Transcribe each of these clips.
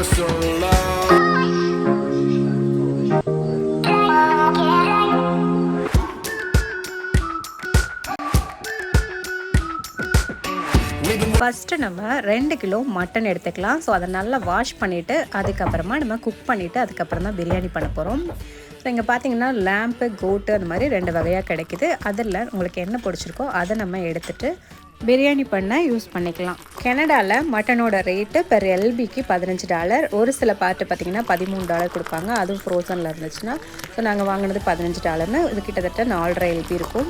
so long. First நம்ம 2 kilo mutton எடுத்துக்கலாம். So அதை நல்லா வாஷ் பண்ணிவிட்டு அதுக்கப்புறமா நம்ம குக் பண்ணிவிட்டு அதுக்கப்புறம் தான் பிரியாணி பண்ண போகிறோம். ஸோ இங்கே பார்த்தீங்கன்னா லேம்பு, கோட்டு அந்த மாதிரி 2 வகையாக கிடைக்கிது. அதில் உங்களுக்கு என்ன பிடிச்சிருக்கோ அதை நம்ம எடுத்துகிட்டு பிரியாணி பண்ண யூஸ் பண்ணிக்கலாம். கனடாவில் மட்டனோட ரேட்டு பெர் எல்பிக்கு $15. ஒரு சில பார்ட்டு பார்த்திங்கன்னா $13 கொடுப்பாங்க. அதுவும் ஃப்ரோசனில் இருந்துச்சுன்னா. ஸோ நாங்கள் வாங்கினது $15. இது கிட்டத்தட்ட 4.5 எல்பி இருக்கும்.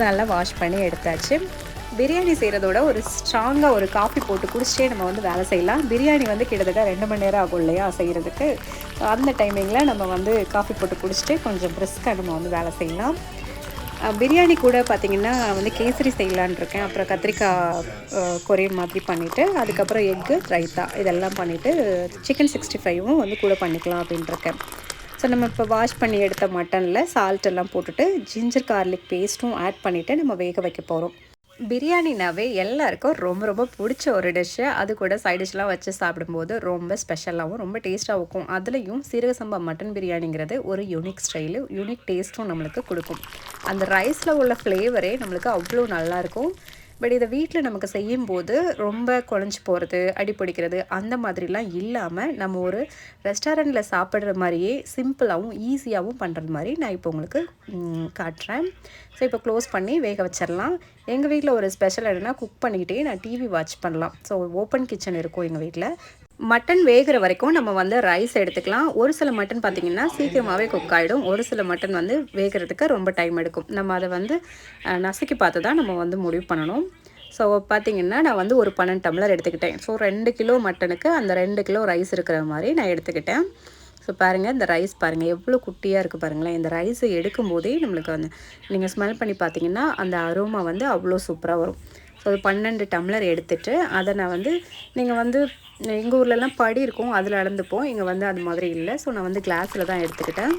நல்லா வாஷ் பண்ணி எடுத்தாச்சு. பிரியாணி செய்கிறதோட ஒரு ஸ்ட்ராங்காக ஒரு காஃபி போட்டு குடிச்சிட்டே நம்ம வந்து வேலை செய்யலாம். பிரியாணி வந்து கிட்டத்தட்ட 2 மணி நேரம் ஆகும் இல்லையா செய்கிறதுக்கு. அந்த டைமிங்கில் நம்ம வந்து காஃபி போட்டு குடிச்சிட்டு கொஞ்சம் பிரிஸ்காக நம்ம வந்து வேலை செய்யலாம். பிரியாணி கூட பார்த்திங்கன்னா வந்து கேசரி செய்யலான் இருக்கேன். அப்புறம் கத்திரிக்காய் கொரியன் மாதிரி பண்ணிவிட்டு அதுக்கப்புறம் எக்கு, ரைத்தா இதெல்லாம் பண்ணிவிட்டு சிக்கன் 65வும் வந்து கூட பண்ணிக்கலாம் அப்படின்ட்டுருக்கேன். ஸோ நம்ம இப்போ வாஷ் பண்ணி எடுத்த மட்டனில் சால்ட் எல்லாம் போட்டுட்டு ஜிஞ்சர் கார்லிக் பேஸ்ட்டும் ஆட் பண்ணிவிட்டு நம்ம வேக வைக்க போகிறோம். பிரியாணினாவே எல்லாருக்கும் ரொம்ப ரொம்ப பிடிச்ச ஒரு டிஷ்ஷு. அது கூட சைட் டிஷ்லாம் வச்சு சாப்பிடும்போது ரொம்ப ஸ்பெஷலாகவும் ரொம்ப டேஸ்ட்டாகவும் இருக்கும். அதுலேயும் சீரக சம்பா மட்டன் பிரியாணிங்கிறது ஒரு யூனிக் ஸ்டைலு, யூனிக் டேஸ்ட்டும் நம்மளுக்கு கொடுக்கும். அந்த ரைஸில் உள்ள ஃப்ளேவரே நம்மளுக்கு அவ்வளோ நல்லாயிருக்கும். பட் இதை வீட்டில் நமக்கு செய்யும்போது ரொம்ப குழஞ்சி போகிறது, அடிப்பிடிக்கிறது அந்த மாதிரிலாம் இல்லாமல் நம்ம ஒரு ரெஸ்டாரண்ட்டில் சாப்பிட்ற மாதிரியே சிம்பிளாகவும் ஈஸியாகவும் பண்ணுறது மாதிரி நான் இப்போ உங்களுக்கு காட்டுறேன். ஸோ இப்போ க்ளோஸ் பண்ணி வேக வச்சிடலாம். எங்கள் வீட்டில் ஒரு ஸ்பெஷல் என்னென்னா குக் பண்ணிக்கிட்டே நான் டிவி வாட்ச் பண்ணலாம். ஸோ ஓப்பன் கிச்சன் இருக்கும் எங்கள் வீட்டில். மட்டன் வேகிற வரைக்கும் நம்ம வந்து ரைஸ் எடுத்துக்கலாம். ஒரு சில மட்டன் பார்த்திங்கன்னா சீக்கிரமாகவே குக் ஆகிடும். ஒரு சில மட்டன் வந்து வேகிறதுக்கு ரொம்ப டைம் எடுக்கும். நம்ம அதை வந்து நசுக்கி பார்த்து தான் நம்ம வந்து முடிவு பண்ணணும். ஸோ பார்த்திங்கன்னா நான் வந்து ஒரு 12 டம்ளர் எடுத்துக்கிட்டேன். ஸோ 2 கிலோ மட்டனுக்கு அந்த 2 கிலோ ரைஸ் இருக்கிற மாதிரி நான் எடுத்துக்கிட்டேன். ஸோ பாருங்கள், இந்த ரைஸ் பாருங்கள் எவ்வளோ குட்டியாக இருக்குது பாருங்களேன். இந்த ரைஸை எடுக்கும்போதே நம்மளுக்கு வந்து நீங்கள் ஸ்மெல் பண்ணி பார்த்தீங்கன்னா அந்த அரோமா வந்து அவ்வளோ சூப்பராக வரும். ஸோ 12 டம்ளர் எடுத்துகிட்டு அதை நான் வந்து நீங்கள் வந்து எங்கள் ஊர்லலாம் படி இருக்கும், அதில் அளந்துப்போம். இங்கே வந்து அது மாதிரி இல்லை. ஸோ நான் வந்து கிளாஸில் தான் எடுத்துக்கிட்டேன்.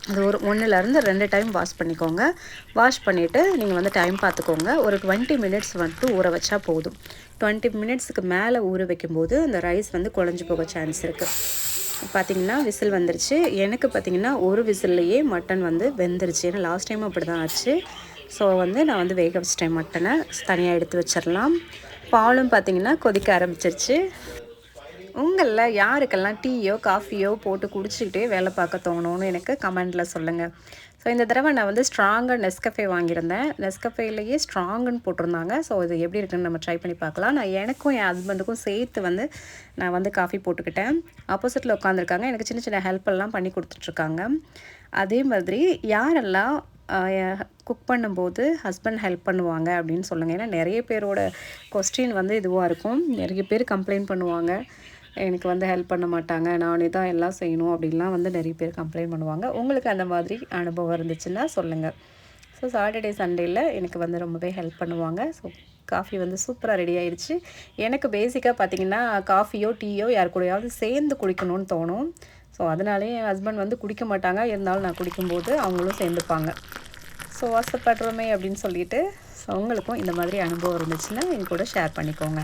அது ஒரு 1லேருந்து 2 டைம் வாஷ் பண்ணிக்கோங்க. வாஷ் பண்ணிவிட்டு நீங்கள் வந்து டைம் பார்த்துக்கோங்க. ஒரு 20 மினிட்ஸ் வந்துட்டு ஊற வச்சா போதும். 20 மினிட்ஸுக்கு மேலே ஊற வைக்கும்போது அந்த ரைஸ் வந்து குழஞ்சி போக சான்ஸ் இருக்குது. பார்த்திங்கன்னா விசில் வந்துருச்சு. எனக்கு பார்த்திங்கன்னா ஒரு விசில்லையே மட்டன் வந்து வெந்துருச்சு. ஏன்னா லாஸ்ட் டைமும் அப்படி தான் ஆச்சு. ஸோ வந்து நான் வந்து வேக வச்சிட்டேன் மட்டனை. தனியாக எடுத்து வச்சிடலாம். பாலும் பார்த்திங்கன்னா கொதிக்க ஆரம்பிச்சிருச்சு. உங்களில் யாருக்கெல்லாம் டீயோ காஃபியோ போட்டு குடிச்சிக்கிட்டே வேலை பார்க்க தோணுன்னு எனக்கு கமெண்டில் சொல்லுங்கள். ஸோ இந்த தடவை நான் வந்து ஸ்ட்ராங்காக நெஸ்கஃபே வாங்கியிருந்தேன். நெஸ்கஃபேலேயே ஸ்ட்ராங்குன்னு போட்டிருந்தாங்க. ஸோ இது எப்படி இருக்குன்னு நம்ம ட்ரை பண்ணி பார்க்கலாம். நான் எனக்கும் என் ஹஸ்பண்டுக்கும் சேர்த்து வந்து நான் வந்து காஃபி போட்டுக்கிட்டேன். ஆப்போசிட்டில் உட்காந்துருக்காங்க. எனக்கு சின்ன சின்ன ஹெல்ப்பெல்லாம் பண்ணி கொடுத்துட்ருக்காங்க. அதே மாதிரி யாரெல்லாம் குக் பண்ணும்போது ஹஸ்பண்ட் ஹெல்ப் பண்ணுவாங்க அப்படின்னு சொல்லுங்கள். ஏன்னா நிறைய பேரோட கொஸ்டின் வந்து இதுவாக இருக்கும். நிறைய பேர் கம்ப்ளைண்ட் பண்ணுவாங்க, எனக்கு வந்து ஹெல்ப் பண்ண மாட்டாங்க, நானே தான் எல்லாம் செய்யணும் அப்படின்லாம் வந்து நிறைய பேர் கம்ப்ளைண்ட் பண்ணுவாங்க. உங்களுக்கு அந்த மாதிரி அனுபவம் இருந்துச்சுன்னா சொல்லுங்கள். ஸோ சாட்டர்டே சண்டேயில் எனக்கு வந்து ரொம்பவே ஹெல்ப் பண்ணுவாங்க. ஸோ காஃபி வந்து சூப்பராக ரெடி ஆயிடுச்சு. எனக்கு பேசிக்காக பார்த்திங்கன்னா காஃபியோ டீயோ யார் கூடயாவது சேர்ந்து குடிக்கணும்னு தோணும். ஸோ அதனாலே என் ஹஸ்பண்ட் வந்து குடிக்க மாட்டாங்க. இருந்தாலும் நான் குடிக்கும்போது அவங்களும் சேர்ந்துப்பாங்க. ஸோ ஆசைப்படுறோமே அப்படின்னு சொல்லிட்டு ஸோ உங்களுக்கும் இந்த மாதிரி அனுபவம் இருந்துச்சுன்னா என் கூட ஷேர் பண்ணிக்கோங்க.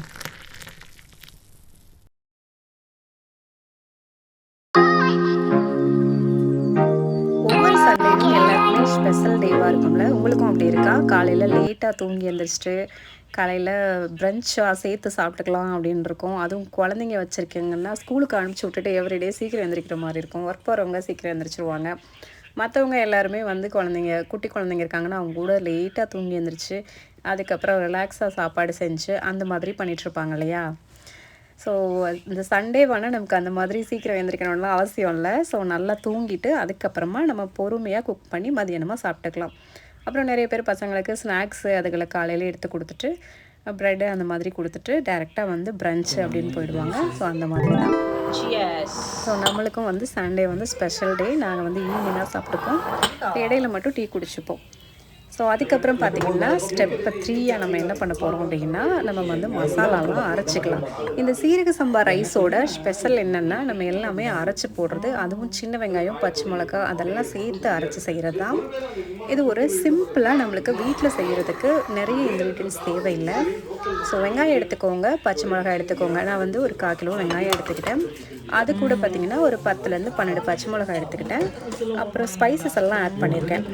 ஒவ்வொரு சண்டேவும் எல்லாருக்குமே ஸ்பெஷல் டேவாக இருக்கும்ல. உங்களுக்கும் அப்படி இருக்கா? காலையில் லேட்டாக தூங்கி எழுந்திரிச்சிட்டு காலையில் ப்ரன்ச்சாக சேர்த்து சாப்பிட்டுக்கலாம் அப்படின்னு இருக்கும். அதுவும் குழந்தைங்க வச்சுருக்கீங்கன்னா ஸ்கூலுக்கு அனுப்பிச்சி விட்டுட்டு எவ்ரிடே சீக்கிரம் எழுந்திரிக்கிற மாதிரி இருக்கும். ஒர்க் போகிறவங்க சீக்கிரம் எழுந்திரிச்சிருவாங்க. மற்றவங்க எல்லாருமே வந்து குட்டி குழந்தைங்க இருக்காங்கன்னா அவங்க கூட லேட்டாக தூங்கி எழுந்திரிச்சு அதுக்கப்புறம் ரிலாக்ஸாக சாப்பாடு செஞ்சு அந்த மாதிரி பண்ணிகிட்ருப்பாங்க இல்லையா? ஸோ இந்த சண்டே வேணால் நமக்கு அந்த மாதிரி சீக்கிரம் எழுந்திரிக்கணும்லாம் அவசியம் இல்லை. ஸோ நல்லா தூங்கிட்டு அதுக்கப்புறமா நம்ம பொறுமையாக குக் பண்ணி மதியானமாக சாப்பிட்டுக்கலாம். அப்புறம் நிறைய பேர் பசங்களுக்கு ஸ்நாக்ஸு அதுகளை காலையில் எடுத்து கொடுத்துட்டு ப்ரெட்டு அந்த மாதிரி கொடுத்துட்டு டேரெக்டாக வந்து ப்ரன்ச் அப்படின்னு போயிடுவாங்க. ஸோ அந்த மாதிரி தான். ஸோ நம்மளுக்கும் வந்து சண்டே வந்து ஸ்பெஷல் டே. நாங்கள் வந்து ஈவினிங்காக சாப்பிட்டுப்போம். இடையில மட்டும் டீ குடிச்சுப்போம். ஸோ ஸோ அதுக்கப்புறம் பார்த்திங்கன்னா ஸ்டெப் 3 நம்ம என்ன பண்ண போகிறோம் அப்படின்னா, நம்ம வந்து மசாலாலாம் அரைச்சிக்கலாம். இந்த சீரக சம்பா ரைஸோட ஸ்பெஷல் என்னென்னா, நம்ம எல்லாமே அரைச்சி போடுறது, அதுவும் சின்ன வெங்காயம், பச்சை மிளகா அதெல்லாம் சேர்த்து அரைச்சி செய்கிறது தான். இது ஒரு சிம்பிளாக நம்மளுக்கு வீட்டில் செய்கிறதுக்கு நிறைய இன்க்ரீடியன்ட்ஸ் தேவையில்லை. ஸோ வெங்காயம் எடுத்துக்கோங்க, பச்சை மிளகாய் எடுத்துக்கோங்க. நான் வந்து ஒரு 1/4 கிலோ வெங்காயம் எடுத்துக்கிட்டேன். அது கூட பார்த்திங்கன்னா ஒரு 10லேருந்து 12 பச்சை மிளகாய் எடுத்துக்கிட்டேன். அப்புறம் ஸ்பைசஸ் எல்லாம் ஆட் பண்ணியிருக்கேன்.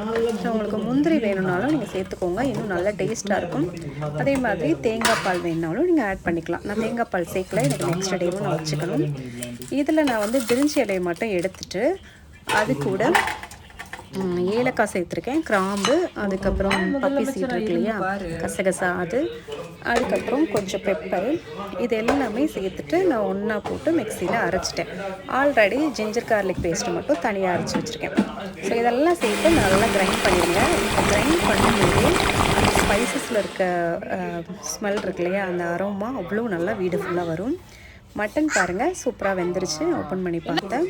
ஸோ உங்களுக்கு முந்திரி வேணும்னாலும் நீங்கள் சேர்த்துக்கோங்க, இன்னும் நல்லா டேஸ்ட்டாக இருக்கும். அதே மாதிரி தேங்காய் பால் வேணுனாலும் நீங்கள் ஆட் பண்ணிக்கலாம். நான் தேங்காய் பால் சேர்க்கல, எனக்கு நெக்ஸ்ட் டேவும் நான் வச்சுக்கணும். இதில் நான் வந்து பிரிஞ்சி இலையை மட்டும் எடுத்துகிட்டு அது கூட ஏலக்காய் சேர்த்துருக்கேன், கிராம்பு, அதுக்கப்புறம் பப்பி சீட் இருக்கு இல்லையா, கசகசா, அதுக்கப்புறம் கொஞ்சம் பெப்பர், இது எல்லாமே சேர்த்துட்டு நான் ஒன்றா போட்டு மிக்சியில் அரைச்சிட்டேன். ஆல்ரெடி ஜிஞ்சர் கார்லிக் பேஸ்ட்டு மட்டும் தனியாக அரைச்சி வச்சுருக்கேன். ஸோ இதெல்லாம் சேர்த்து நல்லா கிரைண்ட் பண்ணிடுங்க. இப்போ கிரைண்ட் பண்ணும்போது அந்த ஸ்பைசஸில் இருக்க ஸ்மெல் இருக்கு இல்லையா, அந்த அரோமா அவ்வளோ நல்லா வீடு ஃபுல்லாக வரும். மட்டன் பாருங்கள் சூப்பராக வெந்துருச்சு, ஓப்பன் பண்ணி பார்த்தேன்.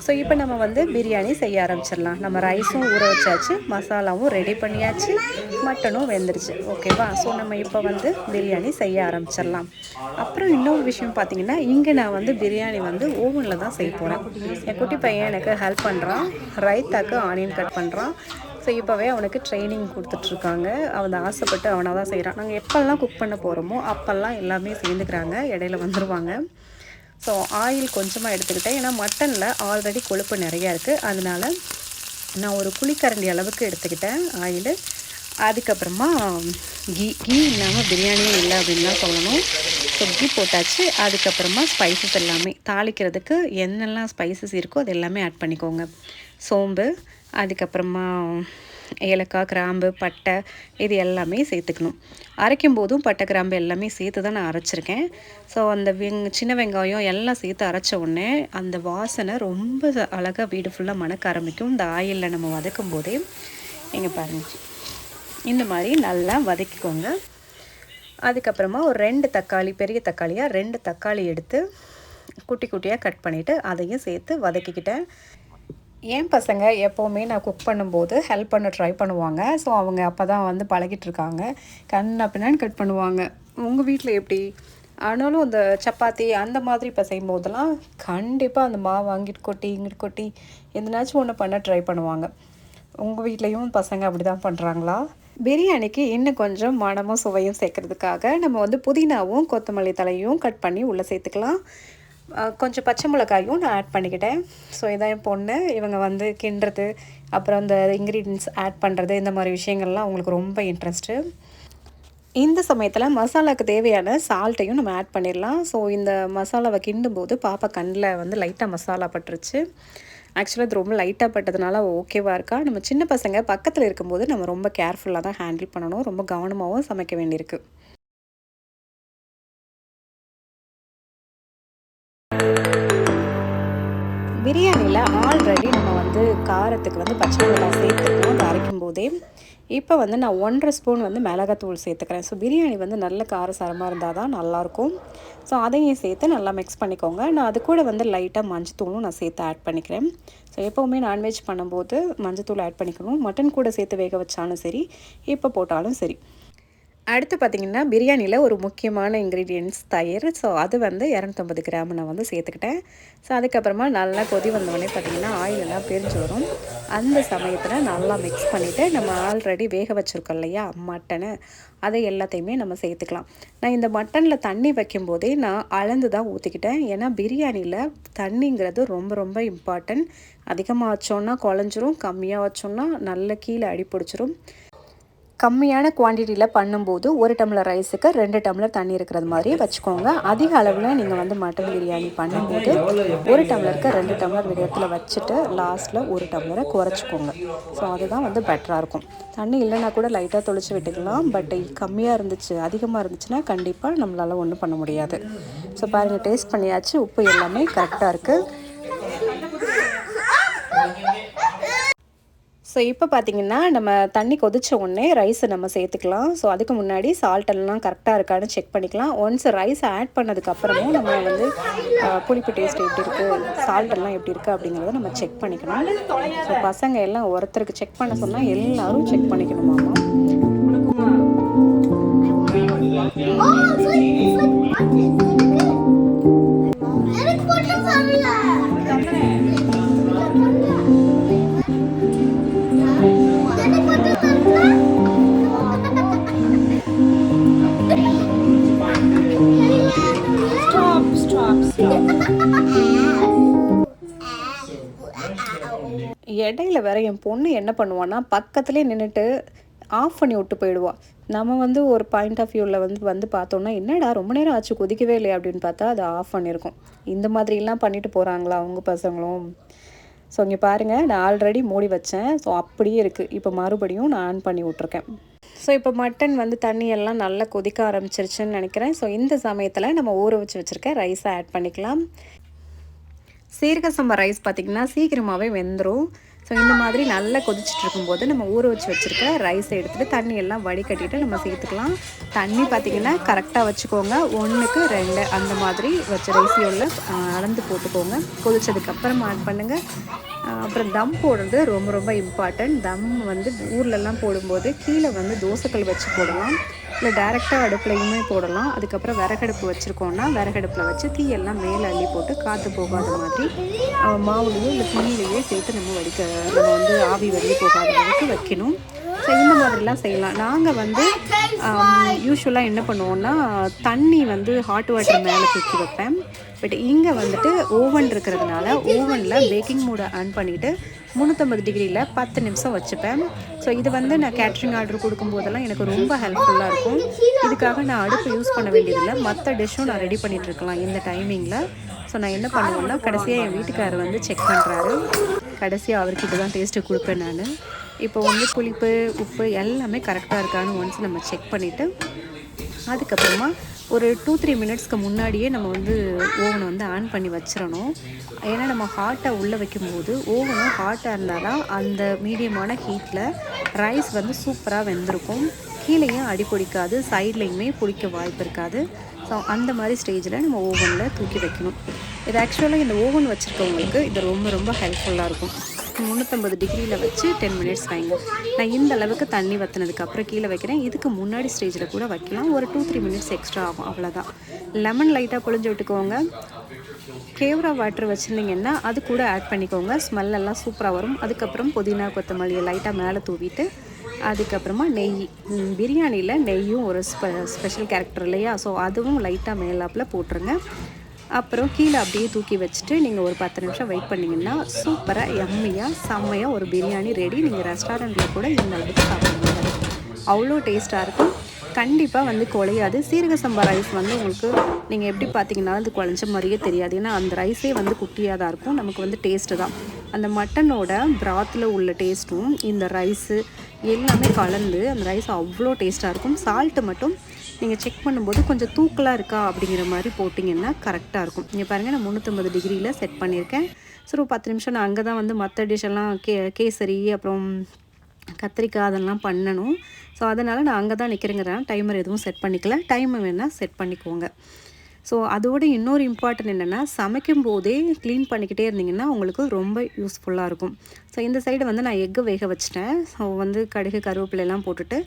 ஸோ இப்போ நம்ம வந்து பிரியாணி செய்ய ஆரம்பிச்சிடலாம். நம்ம ரைஸும் ஊற வச்சாச்சு, மசாலாவும் ரெடி பண்ணியாச்சு, மட்டனும் வெந்துருச்சு. ஓகேவா? ஸோ நம்ம இப்போ வந்து பிரியாணி செய்ய ஆரம்பிச்சிடலாம். அப்புறம் இன்னொரு விஷயம் பார்த்தீங்கன்னா, இங்கே நான் வந்து பிரியாணி வந்து ஓவனில் தான் செய்ய போகிறேன். என் குட்டி பையன் எனக்கு ஹெல்ப் பண்ணுறான், ரைத்தாக்கு ஆனியன் கட் பண்ணுறான். ஸோ இப்போவே அவனுக்கு ட்ரைனிங் கொடுத்துட்ருக்காங்க. அவன் ஆசைப்பட்டு அவனாக தான் செய்கிறான். நாங்கள் எப்போல்லாம் குக் பண்ண போகிறோமோ அப்போல்லாம் எல்லாமே சேர்ந்துக்கிறாங்க, இடையில வந்துடுவாங்க. ஸோ ஆயில் கொஞ்சமாக எடுத்துக்கிட்டேன், ஏன்னா மட்டனில் ஆல்ரெடி கொழுப்பு நிறையா இருக்குது. அதனால் நான் ஒரு குழிக்கரண்டி அளவுக்கு எடுத்துக்கிட்டேன் ஆயில். அதுக்கப்புறமா கீ இல்லாமல் பிரியாணியே இல்லை அப்படின்னு தான் சொல்லணும். ஸோ கீ போட்டாச்சு. அதுக்கப்புறமா ஸ்பைசஸ் எல்லாமே தாளிக்கிறதுக்கு என்னெல்லாம் ஸ்பைசஸ் இருக்கோ அது எல்லாமே ஆட் பண்ணிக்கோங்க. சோம்பு, அதுக்கப்புறமா ஏலக்காய், கிராம்பு, பட்டை, இது எல்லாமே சேர்த்துக்கணும். அரைக்கும் போதும் பட்டை, கிராம்பு எல்லாமே சேர்த்து தான் நான் அரைச்சிருக்கேன். ஸோ அந்த சின்ன வெங்காயம் எல்லாம் சேர்த்து அரைச்ச உடனே அந்த வாசனை ரொம்ப அழகாக வீடு ஃபுல்லாக மணக்க ஆரம்பிக்கும். இந்த ஆயிலில் நம்ம வதக்கும் போதே இங்கே பாருங்கள், இந்த மாதிரி நல்லா வதக்கிக்கோங்க. அதுக்கப்புறமா ஒரு 2 தக்காளி, பெரிய தக்காளியாக 2 தக்காளி எடுத்து குட்டி குட்டியாக கட் பண்ணிவிட்டு அதையும் சேர்த்து வதக்கிக்கிட்டேன். என் பசங்க எப்போவுமே நான் குக் பண்ணும்போது ஹெல்ப் பண்ண ட்ரை பண்ணுவாங்க. ஸோ அவங்க அப்போ தான் வந்து பழகிட்டுருக்காங்க. பின்னான்னு கட் பண்ணுவாங்க. உங்கள் வீட்டில் எப்படி? ஆனாலும் அந்த சப்பாத்தி அந்த மாதிரி இப்போ செய்யும்போதெல்லாம் கண்டிப்பாக அந்த மாவு அங்கிட்டு கொட்டி இங்கிட்டு கொட்டி எதனாச்சும் ஒன்று பண்ண ட்ரை பண்ணுவாங்க. உங்கள் வீட்லேயும் பசங்க அப்படி தான் பண்ணுறாங்களா? பிரியாணிக்கு இன்னும் கொஞ்சம் மணமும் சுவையும் சேர்க்குறதுக்காக நம்ம வந்து புதினாவும் கொத்தமல்லி தலையும் கட் பண்ணி உள்ளே சேர்த்துக்கலாம். கொஞ்சம் பச்சை மிளகாயும் நான் ஆட் பண்ணிக்கிட்டேன். ஸோ இதான் என் பொண்ணு, இவங்க வந்து கிண்டுறது, அப்புறம் இந்த இன்க்ரீடியன்ட்ஸ் ஆட் பண்ணுறது, இந்த மாதிரி விஷயங்கள்லாம் அவங்களுக்கு ரொம்ப இன்ட்ரெஸ்ட்டு. இந்த சமயத்தில் மசாலாவுக்கு தேவையான சால்ட்டையும் நம்ம ஆட் பண்ணிடலாம். ஸோ இந்த மசாலாவை கிண்டும்போது பாப்பா கண்ணில் வந்து லைட்டாக மசாலா பட்டுருச்சு. ஆக்சுவலாக அது ரொம்ப லைட்டாக பட்டதுனால ஓகேவாக இருக்கா. நம்ம சின்ன பசங்க பக்கத்தில் இருக்கும்போது நம்ம ரொம்ப கேர்ஃபுல்லாக தான் ஹேண்டில் பண்ணணும், ரொம்ப கவனமாகவும் சமைக்க வேண்டியிருக்கு. பிரியாணியில் ஆல்ரெடி நம்ம வந்து காரத்துக்கு வந்து பச்சை மிளகாய் சேர்த்துக்கணும் அதை அரைக்கும் போதே. இப்போ வந்து நான் 1.5 ஸ்பூன் வந்து மிளகாத்தூள் சேர்த்துக்கிறேன். ஸோ பிரியாணி வந்து நல்ல காரசாரமாக இருந்தால் தான் நல்லாயிருக்கும். ஸோ அதையும் சேர்த்து நல்லா மிக்ஸ் பண்ணிக்கோங்க. நான் அது கூட வந்து லைட்டாக மஞ்சத்தூளும் நான் சேர்த்து ஆட் பண்ணிக்கிறேன். ஸோ எப்போவுமே நான்வெஜ் பண்ணும்போது மஞ்சத்தூள் ஆட் பண்ணிக்கணும். மட்டன் கூட சேர்த்து வேக வச்சாலும் சரி, இப்போ போட்டாலும் சரி. அடுத்து பார்த்திங்கன்னா பிரியாணியில் ஒரு முக்கியமான இன்க்ரீடியன்ட்ஸ் தயிர். ஸோ அது வந்து 250 கிராம் நான் வந்து சேர்த்துக்கிட்டேன். ஸோ அதுக்கப்புறமா நல்லா கொதி வந்தோடனே பார்த்திங்கன்னா ஆயிலெல்லாம் பிரிஞ்சு வரும். அந்த சமயத்தில் நல்லா மிக்ஸ் பண்ணிவிட்டு நம்ம ஆல்ரெடி வேக வச்சுருக்கோம் இல்லையா மட்டனை, அதை எல்லாத்தையுமே நம்ம சேர்த்துக்கலாம். நான் இந்த மட்டனில் தண்ணி வைக்கும்போதே நான் அளந்து தான் ஊற்றிக்கிட்டேன். ஏன்னா பிரியாணியில் தண்ணிங்கிறது ரொம்ப ரொம்ப இம்பார்ட்டன்ட். அதிகமாக வச்சோன்னா குழஞ்சிரும், கம்மியாக வச்சோன்னா நல்ல கீழே அடி பிடிச்சிரும். கம்மியான குவான்டிட்டியில் பண்ணும்போது 1 டம்ளர் ரைஸுக்கு 2 டம்ளர் தண்ணி இருக்கிறது மாதிரி வச்சுக்கோங்க. அதிக அளவில் நீங்கள் வந்து மட்டன் பிரியாணி பண்ணும்போது 1 டம்ளருக்கு 2 டம்ளர் விதத்தில் வச்சுட்டு லாஸ்ட்டில் 1 டம்ளரை குறைச்சிக்கோங்க. ஸோ அதுதான் வந்து பெட்டராக இருக்கும். தண்ணி இல்லைனா கூட லைட்டாக தொளிச்சு விட்டுக்கலாம். பட் கம்மியாக இருந்துச்சு, அதிகமாக இருந்துச்சுன்னா கண்டிப்பாக நம்மளால் ஒன்றும் பண்ண முடியாது. ஸோ பாருங்கள், டேஸ்ட் பண்ணியாச்சு, உப்பு எல்லாமே கரெக்டாக இருக்குது. ஸோ ஸோ இப்போ பார்த்தீங்கன்னா நம்ம தண்ணி கொதிச்ச உடனே ரைஸை நம்ம சேர்த்துக்கலாம். ஸோ அதுக்கு முன்னாடி சால்ட் எல்லாம் கரெக்டாக இருக்கான்னு செக் பண்ணிக்கலாம். ஒன்ஸ் ரைஸ் ஆட் பண்ணதுக்கப்புறமும் நம்ம வந்து புளிப்பு டேஸ்ட் எப்படி இருக்குது, சால்ட் எல்லாம் எப்படி இருக்குது அப்படிங்கிறத நம்ம செக் பண்ணிக்கணும். ஸோ பசங்க எல்லாம் ஒருத்தருக்கு செக் பண்ண சொன்னால் எல்லாரும் செக் பண்ணிக்கணுமாமா. இடையில வேற என் பொண்ணு என்ன பண்ணுவான்னா பக்கத்துலேயே நின்றுட்டு ஆஃப் பண்ணி விட்டு போயிடுவாள். நம்ம வந்து ஒரு பாயிண்ட் ஆஃப் வியூவில் வந்து பார்த்தோன்னா என்னடா ரொம்ப நேரம் ஆச்சு கொதிக்கவே இல்லையா அப்படின்னு பார்த்தா அது ஆஃப் பண்ணியிருக்கோம். இந்த மாதிரிலாம் பண்ணிட்டு போகிறாங்களா அவங்க பசங்களும். ஸோ இங்கே பாருங்கள், நான் ஆல்ரெடி மூடி வச்சேன். ஸோ அப்படியே இருக்குது. இப்போ மறுபடியும் நான் ஆன் பண்ணி விட்ருக்கேன். ஸோ இப்போ மட்டன் வந்து தண்ணியெல்லாம் நல்லா கொதிக்க ஆரம்பிச்சிருச்சுன்னு நினைக்கிறேன். ஸோ இந்த சமயத்தில் நம்ம ஊற வச்சுருக்க ரைஸை ஆட் பண்ணிக்கலாம். சீரக சம்பா ரைஸ் பார்த்திங்கன்னா சீக்கிரமாகவே வெந்துடும். ஸோ இந்த மாதிரி நல்லா கொதிச்சுட்டு இருக்கும்போது நம்ம ஊற வச்சுருக்க ரைஸை எடுத்துகிட்டு தண்ணியெல்லாம் வடிகட்டிட்டு நம்ம சேர்த்துக்கலாம். தண்ணி பார்த்திங்கன்னா கரெக்டாக வச்சுக்கோங்க, 1க்கு 2 அந்த மாதிரி வச்ச ரைஸியோவில் அளந்து போட்டுக்கோங்க. கொதிச்சதுக்கப்புறம் ஆட் பண்ணுங்கள். அப்புறம் தம் போடுறது ரொம்ப ரொம்ப இம்பார்ட்டன்ட். தம் வந்து ஊர்லெல்லாம் போடும்போது கீழே வந்து தோசைக்கல் வச்சு போடலாம், இல்லை டேரெக்டாக அடுப்புலையுமே போடலாம். அதுக்கப்புறம் விறகடுப்பு வச்சுருக்கோன்னா விறகடுப்பில் வச்சு தீயெல்லாம் மேலே அள்ளி போட்டு காற்று போகாத மாதிரி மாவுலேயோ இல்லை தீயிலையோ சேர்த்து நம்ம வந்து ஆவி வெளியே போகாத அளவுக்கு வைக்கணும். ஸோ இந்த மாதிரிலாம் செய்யலாம். நாங்கள் வந்து யூஸ்வலாக என்ன பண்ணுவோன்னா தண்ணி வந்து ஹாட் வாட்டர் மேலே தூக்கி வைப்பேன். பட் இங்கே வந்துட்டு ஓவன் இருக்கிறதுனால ஓவனில் பேக்கிங் மோடை ஆன் பண்ணிவிட்டு 350 டிகிரியில் 10 நிமிஷம் வச்சுப்பேன். ஸோ இது வந்து நான் கேட்ரிங் ஆர்டர் கொடுக்கும்போதெல்லாம் எனக்கு ரொம்ப ஹெல்ப்ஃபுல்லாக இருக்கும். இதுக்காக நான் அடுப்பு யூஸ் பண்ண வேண்டியதில்லை, மற்ற டிஷ்ஷும் நான் ரெடி பண்ணிகிட்ருக்கலாம் இந்த டைமிங்கில். ஸோ நான் என்ன பண்ணுவேன்னா கடைசியாக என் வீட்டுக்காரர் வந்து செக் பண்ணுறாரு. கடைசியாக அவர்கிட்ட தான் டேஸ்ட்டு கொடுப்பேன் நான். இப்போ வந்து புளிப்பு உப்பு எல்லாமே கரெக்டாக இருக்கான்னு ஒன்ஸ் நம்ம செக் பண்ணிவிட்டு அதுக்கப்புறமா ஒரு 2-3 மினிட்ஸ்க்கு முன்னாடியே நம்ம வந்து ஓவனை வந்து ஆன் பண்ணி வச்சிடணும். ஏன்னா நம்ம ஹாட்டாக உள்ளே வைக்கும்போது ஓவனும் ஹாட்டாக இருந்தால் தான் அந்த மீடியமான ஹீட்டில் ரைஸ் வந்து சூப்பராக வெந்திருக்கும். கீழேயும் அடி பிடிக்காது, சைட்லேயுமே பிடிக்க வாய்ப்பு இருக்காது. ஸோ அந்த மாதிரி ஸ்டேஜில் நம்ம ஓவனில் தூக்கி வைக்கணும். இது ஆக்சுவலாக இந்த ஓவன் வச்சுருக்கவங்களுக்கு இது ரொம்ப ரொம்ப ஹெல்ப்ஃபுல்லாக இருக்கும். 350 டிகிரியில் வச்சு 10 மினிட்ஸ் வைங்க. நான் இந்த அளவுக்கு தண்ணி வற்றினதுக்கப்புறம் கீழே வைக்கிறேன். இதுக்கு முன்னாடி ஸ்டேஜில் கூட வைக்கலாம். ஒரு 2-3 மினிட்ஸ் எக்ஸ்ட்ரா ஆகும், அவ்வளோதான். லெமன் லைட்டாக புழிஞ்சு விட்டுக்கோங்க. கேவரா வாட்டர் வச்சுருந்தீங்கன்னா அது கூட ஆட் பண்ணிக்கோங்க, ஸ்மெல்லெல்லாம் சூப்பராக வரும். அதுக்கப்புறம் புதினா கொத்தமல்லியை லைட்டாக மேலே தூவிட்டு அதுக்கப்புறமா நெய், பிரியாணியில் நெய்யும் ஒரு ஸ்பெஷல் கேரக்டர் இல்லையா, ஸோ அதுவும் லைட்டாக மேலாப்பில் போட்டுருங்க. அப்புறம் கீழே அப்படியே தூக்கி வச்சுட்டு நீங்கள் ஒரு 10 நிமிஷம் வெயிட் பண்ணிங்கன்னா சூப்பராக எம்மியாக செம்மையாக ஒரு பிரியாணி ரெடி. நீங்கள் ரெஸ்டாரண்ட்டில் கூட இந்த அளவுக்கு சாப்பிடுங்க, அவ்வளோ டேஸ்ட்டாக இருக்கும். கண்டிப்பாக வந்து குழையாது. சீரக சம்பா ரைஸ் வந்து உங்களுக்கு நீங்கள் எப்படி பார்த்தீங்கன்னா அது குழஞ்ச மாதிரியே தெரியாது. ஏன்னா அந்த ரைஸே வந்து குட்டியாக தான் இருக்கும். நமக்கு வந்து டேஸ்ட்டு தான் அந்த மட்டனோட பிராத்தில் உள்ள டேஸ்ட்டும் இந்த ரைஸு எல்லாமே கலந்து அந்த ரைஸ் அவ்வளோ டேஸ்ட்டாக இருக்கும். சால்ட்டு மட்டும் நீங்கள் செக் பண்ணும்போது கொஞ்சம் தூக்கலாக இருக்கா அப்படிங்கிற மாதிரி போட்டிங்கன்னா கரெக்டாக இருக்கும். இங்கே பாருங்கள், நான் 350 டிகிரியில் செட் பண்ணியிருக்கேன். சரி, 10 நிமிஷம் நான் அங்கே தான் வந்து மற்ற டிஷ்ஷெல்லாம் கேசரி அப்புறம் கத்திரிக்காய் அதெல்லாம் பண்ணணும். ஸோ அதனால் நான் அங்கே தான் நிற்கிறேங்கிறேன். டைமர் எதுவும் செட் பண்ணிக்கல, டைமை வேணால் செட் பண்ணிக்கோங்க. ஸோ அதோட இன்னொரு இம்பார்ட்டன்ட் என்னென்னா சமைக்கும் போதே க்ளீன் பண்ணிக்கிட்டே இருந்தீங்கன்னா உங்களுக்கு ரொம்ப யூஸ்ஃபுல்லாக இருக்கும். ஸோ இந்த சைடு வந்து நான் எக்கு வேக வச்சிட்டேன். ஸோ வந்து கடுகு கருவேப்பிலையெல்லாம் போட்டுட்டு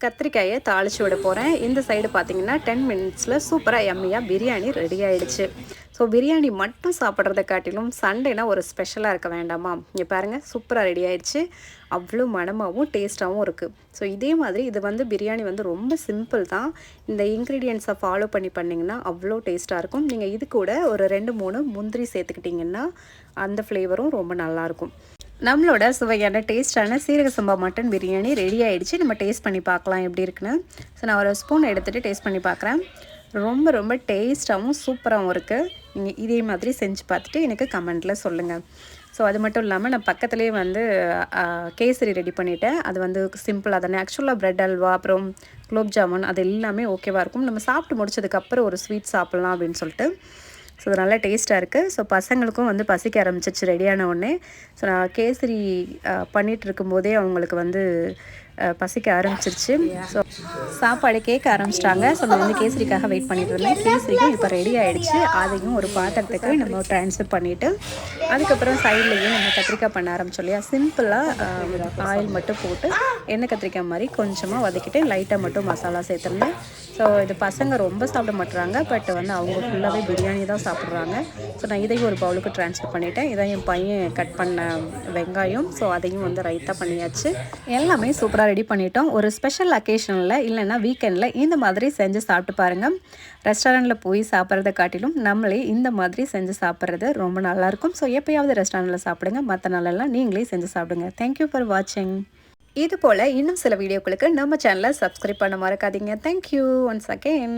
கத்திரிக்காயை தாளித்து விட போகிறேன். இந்த சைடு பார்த்திங்கன்னா 10 மினிட்ஸில் சூப்பராக எம்மியாக பிரியாணி ரெடி ஆகிடுச்சு. ஸோ பிரியாணி மட்டும் சாப்பிட்றத காட்டிலும் சண்டேனா ஒரு ஸ்பெஷலாக இருக்க வேண்டாமா? இங்கே பாருங்கள், சூப்பராக ரெடி ஆகிடுச்சு. அவ்வளோ மணமாகவும் டேஸ்ட்டாகவும் இருக்குது. ஸோ இதே மாதிரி இது வந்து பிரியாணி வந்து ரொம்ப சிம்பிள் தான். இந்த இன்க்ரீடியன்ஸை ஃபாலோ பண்ணிங்கன்னா அவ்வளோ டேஸ்ட்டாக இருக்கும். நீங்கள் இது கூட ஒரு 2-3 முந்திரி சேர்த்துக்கிட்டிங்கன்னா அந்த ஃப்ளேவரும் ரொம்ப நல்லாயிருக்கும். நம்மளோட சுவையான டேஸ்டான சீரக சம்பா மட்டன் பிரியாணி ரெடி ஆகிடுச்சு. நம்ம டேஸ்ட் பண்ணி பார்க்கலாம் எப்படி இருக்குன்னு. ஸோ நான் ஒரு ஸ்பூன் எடுத்துகிட்டு டேஸ்ட் பண்ணி பார்க்குறேன். ரொம்ப ரொம்ப டேஸ்ட்டாகவும் சூப்பராகவும் இருக்குது. நீங்கள் இதே மாதிரி செஞ்சு பார்த்துட்டு எனக்கு கமெண்ட்டில் சொல்லுங்கள். ஸோ அது மட்டும் இல்லாமல் நான் பக்கத்துலேயே வந்து கேசரி ரெடி பண்ணிவிட்டேன். அது வந்து சிம்பிளாக தானே. ஆக்சுவலாக ப்ரெட் அல்வா அப்புறம் குலோப் ஜாமுன் அது எல்லாமே ஓகேவாக இருக்கும். நம்ம சாப்பிட்டு முடிச்சதுக்கப்புறம் ஒரு ஸ்வீட் சாப்பிட்லாம் அப்படின்னு சொல்லிட்டு ஸோ அது நல்லா டேஸ்ட்டாக இருக்குது. ஸோ பசங்களுக்கும் வந்து பசிக்க ஆரம்பிச்சிச்சு ரெடியான உடனே. ஸோ நான் கேசரி பண்ணிகிட்டு இருக்கும்போதே அவங்களுக்கு வந்து பசிக்க ஆரம்பிச்சிருச்சு. ஸோ சாப்பாடு கேட்க ஆரம்பிச்சிட்டாங்க. ஸோ நான் வந்து கேசரிக்காக வெயிட் பண்ணிட்டு இருந்தேன். கேசரியும் இப்போ ரெடி ஆகிடுச்சு. அதையும் ஒரு பாத்திரத்துக்கு நம்ம ட்ரான்ஸ்ஃபர் பண்ணிவிட்டு அதுக்கப்புறம் சைட்லேயே நம்ம கத்திரிக்காய் பண்ண ஆரம்பிச்சோம் இல்லையா. சிம்பிளாக ஆயில் மட்டும் போட்டு எண்ணெய் கத்திரிக்காய் மாதிரி கொஞ்சமாக வதக்கிட்டு லைட்டாக மட்டும் மசாலா சேர்த்துருந்தேன். ஸோ இது பசங்க ரொம்ப சாப்பிட மாட்டுறாங்க. பட் வந்து அவங்க ஃபுல்லாகவே பிரியாணி தான் சாப்பிட்றாங்க. ஸோ நான் இதையும் ஒரு பவுலுக்கு ட்ரான்ஸ்ஃபர் பண்ணிவிட்டேன். இதான் என் பையன் கட் பண்ண வெங்காயம். ஸோ அதையும் வந்து ரைத்தா பண்ணியாச்சு. எல்லாமே சூப்பராக ரெடி பண்ணிட்டோம். ஒரு ஸ்பெஷல் அக்கேஷனில் இல்லைன்னா வீக்கெண்டில் இந்த மாதிரி செஞ்சு சாப்பிட்டு பாருங்கள். ரெஸ்டாரண்ட்டில் போய் சாப்பிட்றத காட்டிலும் நம்மளே இந்த மாதிரி செஞ்சு சாப்பிட்றது ரொம்ப நல்லாயிருக்கும். ஸோ எப்போயாவது ரெஸ்டாரண்ட்டில் சாப்பிடுங்க. மற்ற நாளெல்லாம் நீங்களே செஞ்சு சாப்பிடுங்க. தேங்க்யூ ஃபார் வாட்சிங். இது போல் இன்னும் சில வீடியோக்களுக்கு நம்ம சேனலை சப்ஸ்கிரைப் பண்ண மறக்காதீங்க. Thank you once again.